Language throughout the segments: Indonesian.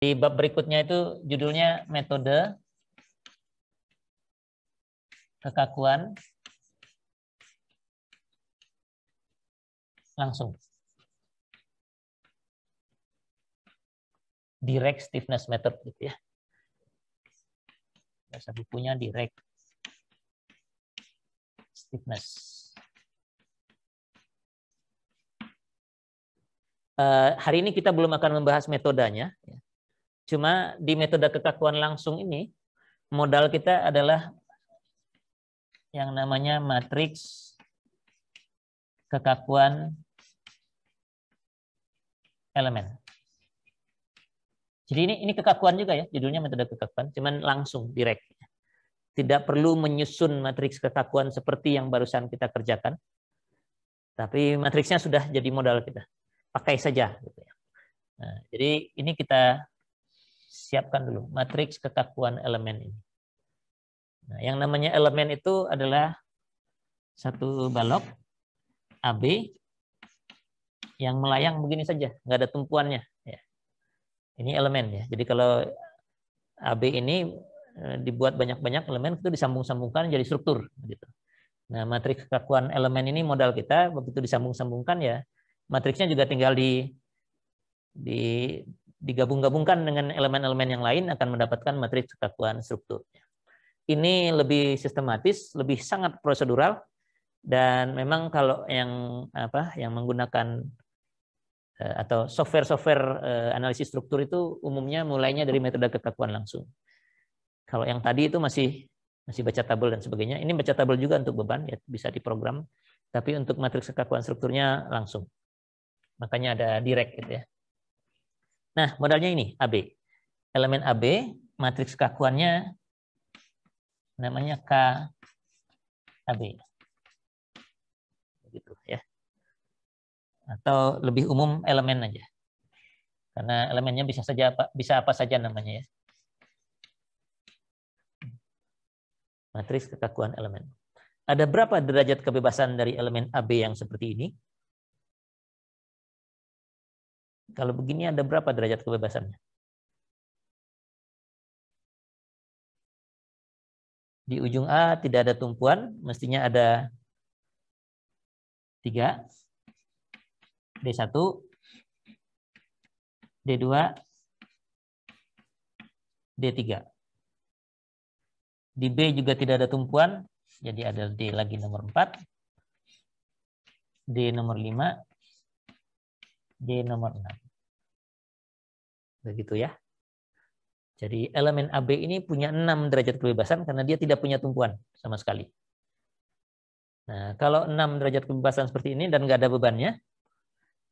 Di bab berikutnya itu judulnya metode kekakuan langsung. Direct stiffness method gitu ya. Bahasa bukunya direct stiffness. Hari ini kita belum akan membahas metodenya. Cuma di metode kekakuan langsung ini, modal kita adalah yang namanya matriks kekakuan elemen. Jadi ini kekakuan juga ya, judulnya metode kekakuan, cuman langsung, direct. Tidak perlu menyusun matriks kekakuan seperti yang barusan kita kerjakan. Tapi matriksnya sudah jadi modal kita. Pakai saja. Nah, jadi ini kita siapkan dulu matriks kekakuan elemen ini. Nah, yang namanya elemen itu adalah satu balok AB yang melayang begini saja, nggak ada tumpuannya. Ya. Ini elemen ya. Jadi kalau AB ini dibuat banyak-banyak elemen itu disambung-sambungkan jadi struktur. Gitu. Nah, matriks kekakuan elemen ini modal kita, begitu disambung-sambungkan ya, matriksnya juga tinggal digabung-gabungkan dengan elemen-elemen yang lain akan mendapatkan matriks kekakuan struktur. Ini lebih sistematis, lebih sangat prosedural, dan memang kalau yang menggunakan atau software analisis struktur itu umumnya mulainya dari metode kekakuan langsung. Kalau yang tadi itu masih baca tabel dan sebagainya. Ini baca tabel juga untuk beban, ya bisa diprogram. Tapi untuk matriks kekakuan strukturnya langsung. Makanya ada direct gitu ya. Nah, modalnya ini AB. Elemen AB, matriks kekakuannya namanya KAB. Begitu ya. Atau lebih umum elemen aja. Karena elemennya bisa apa saja namanya ya. Matriks kekakuan elemen. Ada berapa derajat kebebasan dari elemen AB yang seperti ini? Kalau begini ada berapa derajat kebebasannya? Di ujung A tidak ada tumpuan, mestinya ada 3, D1, D2, D3. Di B juga tidak ada tumpuan, jadi ada D lagi nomor 4, D nomor 5, D nomor 6. Begitu ya. Jadi elemen AB ini punya 6 derajat kebebasan karena dia tidak punya tumpuan sama sekali. Nah, kalau 6 derajat kebebasan seperti ini dan nggak ada bebannya,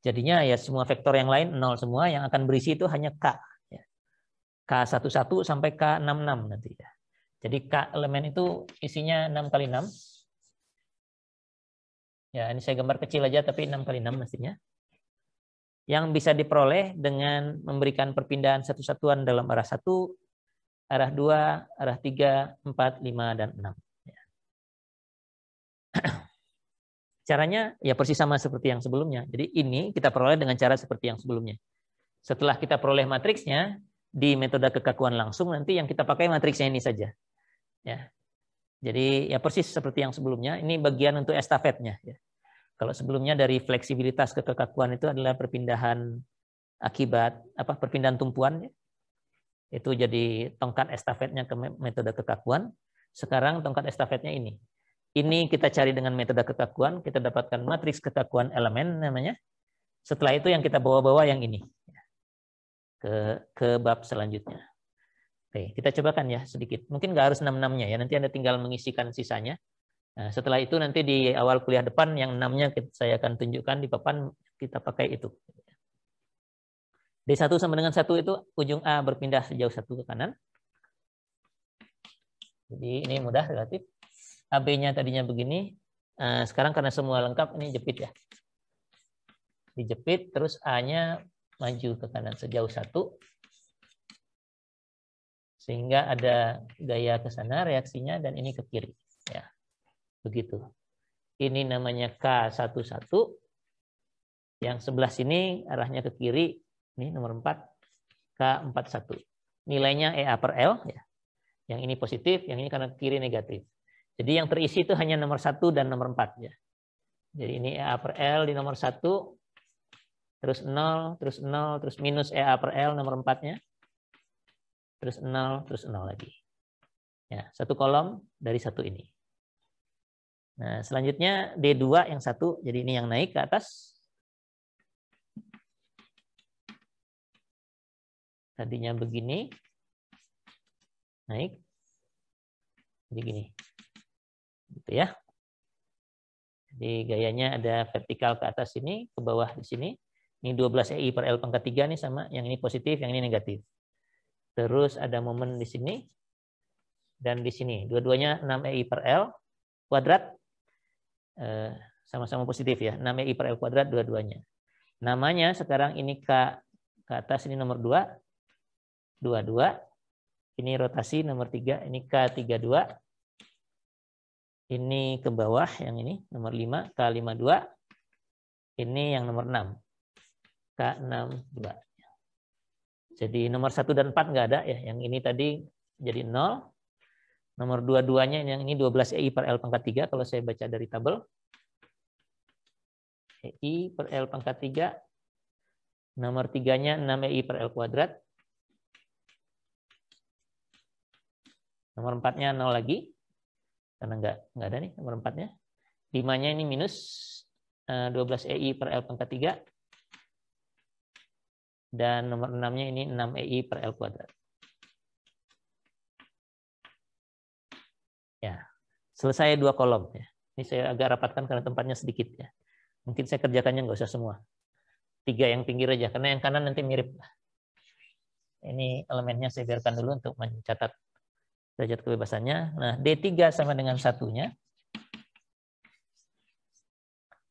jadinya ya semua vektor yang lain 0 semua, yang akan berisi itu hanya K. K11 sampai K66 nanti ya. Jadi K elemen itu isinya 6 kali 6. Ya, ini saya gambar kecil aja tapi 6 kali 6 mestinya. Yang bisa diperoleh dengan memberikan perpindahan satu satuan dalam arah 1, arah 2, arah 3, 4, 5, dan 6. Ya. Caranya ya persis sama seperti yang sebelumnya. Jadi ini kita peroleh dengan cara seperti yang sebelumnya. Setelah kita peroleh matriksnya, di metode kekakuan langsung nanti yang kita pakai matriksnya ini saja. Ya. Jadi ya persis seperti yang sebelumnya. Ini bagian untuk estafetnya. Ya. Kalau sebelumnya dari fleksibilitas ke kekakuan itu adalah perpindahan akibat perpindahan tumpuan. Ya. Itu jadi tongkat estafetnya ke metode kekakuan. Sekarang tongkat estafetnya ini. Ini kita cari dengan metode kekakuan, kita dapatkan matriks kekakuan elemen namanya. Setelah itu yang kita bawa-bawa yang ini. Ke bab selanjutnya. Oke, kita cobakan ya sedikit. Mungkin nggak harus 6-6-nya ya, nanti Anda tinggal mengisikan sisanya. Nah, setelah itu nanti di awal kuliah depan yang 6-nya saya akan tunjukkan di papan, kita pakai itu. D1 sama dengan 1 itu ujung A berpindah sejauh 1 ke kanan. Jadi ini mudah relatif. AB-nya tadinya begini. Sekarang karena semua lengkap, ini jepit ya. Dijepit, terus A-nya maju ke kanan sejauh 1. Sehingga ada gaya ke sana reaksinya dan ini ke kiri. Ya. Begitu. Ini namanya K11. Yang sebelah sini arahnya ke kiri. Ini nomor 4. K41. Nilainya EA per L. Ya. Yang ini positif, yang ini kanan kiri negatif. Jadi yang terisi itu hanya nomor 1 dan nomor 4. Ya. Jadi ini EA per L di nomor 1, terus 0, terus minus EA per L nomor 4-nya, terus 0 lagi. Ya, satu kolom dari satu ini. Nah, selanjutnya D2 yang 1, jadi ini yang naik ke atas. Tadinya begini, naik, jadi gini. Gitu ya. Jadi gayanya ada vertikal ke atas sini, ke bawah di sini. Ini 12 EI per L pangkat 3 nih sama, yang ini positif, yang ini negatif. Terus ada momen di sini, dan di sini. Dua-duanya 6 EI per L kuadrat, sama-sama positif ya, 6 EI per L kuadrat dua-duanya. Namanya sekarang ini ke atas, ini nomor 2, 22. Ini rotasi nomor 3, ini K32. Ini ke bawah, yang ini nomor 5, K52. Ini yang nomor 6, K62. Jadi nomor 1 dan 4 nggak ada ya. Yang ini tadi jadi 0. Nomor 22-nya yang ini 12 EI per L pangkat 3 kalau saya baca dari tabel. EI per L pangkat 3. Nomor 3-nya 6 EI per L kuadrat. Nomor 4-nya 0 lagi. Karena nggak ada nih nomor 4-nya. 5-nya ini minus 12 EI per L pangkat 3. Dan nomor 6-nya ini 6 EI per L kuadrat. Ya, selesai 2 kolom. Ya. Ini saya agak rapatkan karena tempatnya sedikit. Ya. Mungkin saya kerjakannya nggak usah semua. 3 yang pinggir aja, karena yang kanan nanti mirip. Ini elemennya saya biarkan dulu untuk mencatat derajat kebebasannya. Nah, D3 sama dengan 1-nya.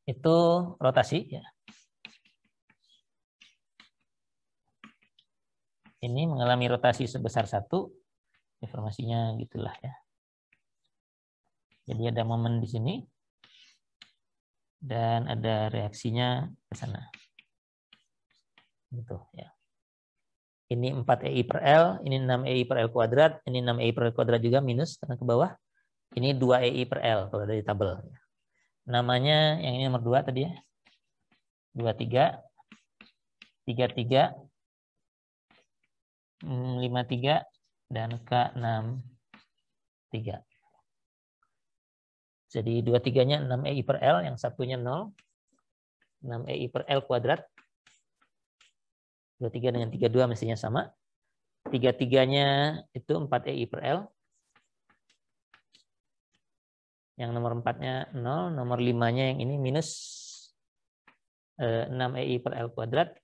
Itu rotasi. Ya. Ini mengalami rotasi sebesar 1. Informasinya gitulah ya. Jadi ada momen di sini. Dan ada reaksinya ke sana. Gitu ya. Ini 4 EI per L, ini 6 EI per L kuadrat, ini 6 EI per L kuadrat juga minus karena ke bawah. Ini 2 EI per L kalau dari tabel. Namanya yang ini nomor 2 tadi ya. 23, 33, 53, dan K63. Jadi 23-nya 6 EI per L, yang satunya 0. 6 EI per L kuadrat. 23 dengan 32 mestinya sama. 33-nya itu 4 EI per L. Yang nomor 4-nya 0. Nomor 5-nya yang ini minus 6 EI per L kuadrat.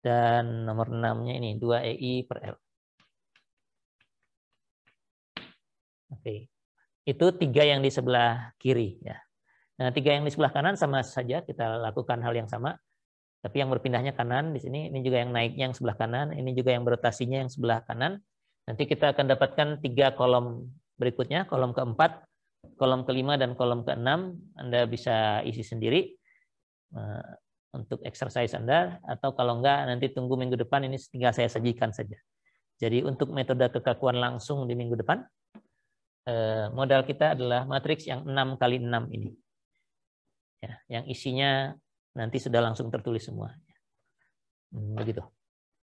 Dan nomor 6-nya ini 2 EI per L. Oke. Itu 3 yang di sebelah kiri. Ya. Nah, 3 yang di sebelah kanan sama saja, kita lakukan hal yang sama. Tapi yang berpindahnya kanan di sini, ini juga yang naiknya yang sebelah kanan, ini juga yang berotasinya yang sebelah kanan. Nanti kita akan dapatkan 3 kolom berikutnya, kolom keempat, kolom kelima, dan kolom keenam. Anda bisa isi sendiri untuk exercise Anda, atau kalau enggak nanti tunggu minggu depan, ini tinggal saya sajikan saja. Jadi untuk metode kekakuan langsung di minggu depan, modal kita adalah matriks yang 6 kali 6 ini. Ya, yang isinya nanti sudah langsung tertulis semua. Begitu.